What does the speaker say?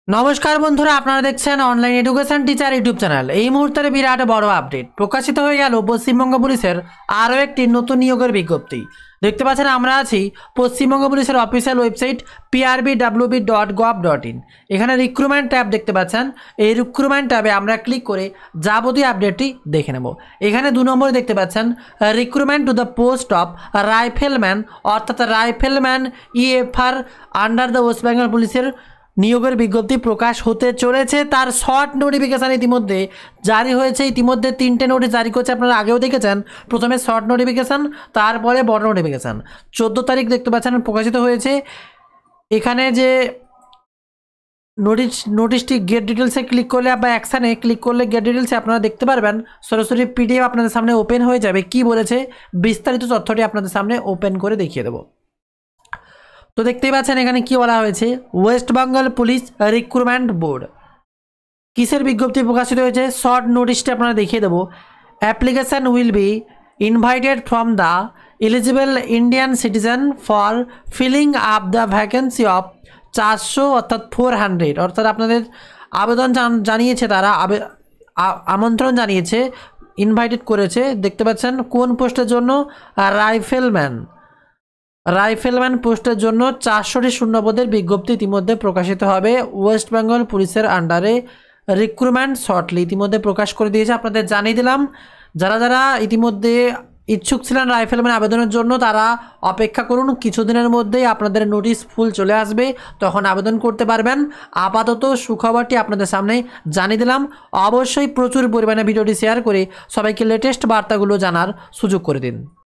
নমস্কার বন্ধুরা, আপনারা দেখছেন online education teacher YouTube channel. এই মুহূর্তের বিরাট বড় আপডেট প্রকাশিত হয়ে গেল পশ্চিমবঙ্গ পুলিশের আরও একটি নতুন নিয়োগের বিজ্ঞপ্তি। দেখতে পাচ্ছেন আমরা আছি পশ্চিমবঙ্গ পুলিশের অফিসিয়াল ওয়েবসাইট prbwb.gov.in। এখানে রিক্রুটমেন্ট ট্যাব দেখতে পাচ্ছেন। এই রিক্রুটমেন্ট ট্যাবে আমরা ক্লিক করে যাবতীয় আপডেটটি দেখে নেব। এখানে 2 নম্বরে দেখতে পাচ্ছেন recruitment to the post of rifleman, অর্থাৎ rifleman EFR under the West Bengal পুলিশের নিয়োগের বিজ্ঞপ্তি প্রকাশ হতে চলেছে। তার শর্ট নোটিফিকেশান ইতিমধ্যে জারি হয়েছে। ইতিমধ্যে 3টে নোটিশ জারি করছে, আপনারা আগেও দেখেছেন। প্রথমে শর্ট নোটিফিকেশান, তারপরে বড় নোটিফিকেশান। 14 তারিখ দেখতে পাচ্ছেন প্রকাশিত হয়েছে। এখানে যে নোটিশটি গেট ডিটেলসে ক্লিক করলে বা অ্যাকশানে ক্লিক করলে গেট ডিটেলসে আপনারা দেখতে পারবেন সরাসরি পিডিএফ আপনাদের সামনে ওপেন হয়ে যাবে। কি বলেছে বিস্তারিত তথ্যটি আপনাদের সামনে ওপেন করে দেখিয়ে দেবো। তো দেখতেই পাচ্ছেন এখানে কি বলা হয়েছে, West Bengal police recruitment board কিসের বিজ্ঞপ্তি প্রকাশিত হয়েছে। শর্ট নোটিশটা আপনারা দেখিয়ে দেবো। Application will be invited from the eligible Indian citizen for filling up the vacancy of 400 অর্থাৎ 400, অর্থাৎ আপনাদের আবেদন জানিয়েছে, তারা আমন্ত্রণ জানিয়েছে, ইনভাইটেড করেছে। দেখতে পাচ্ছেন কোন পোস্টের জন্য, রাইফেলম্যান পোস্টের জন্য 400টি শূন্যপদের বিজ্ঞপ্তি ইতিমধ্যে প্রকাশিত হবে। ওয়েস্ট বেঙ্গল পুলিশের আন্ডারে রিক্রুটমেন্ট শর্টলি ইতিমধ্যে প্রকাশ করে দিয়েছে। আপনাদের জানিয়ে দিলাম, যারা যারা ইতিমধ্যে ইচ্ছুক ছিলেন রাইফেলম্যান আবেদনের জন্য তারা অপেক্ষা করুন। কিছুদিনের মধ্যেই আপনাদের নোটিশ ফুল চলে আসবে, তখন আবেদন করতে পারবেন। আপাতত সুখবরটি আপনাদের সামনে জানিয়ে দিলাম। অবশ্যই প্রচুর পরিমাণে ভিডিওটি শেয়ার করে সবাইকে লেটেস্ট বার্তাগুলো জানার সুযোগ করে দিন।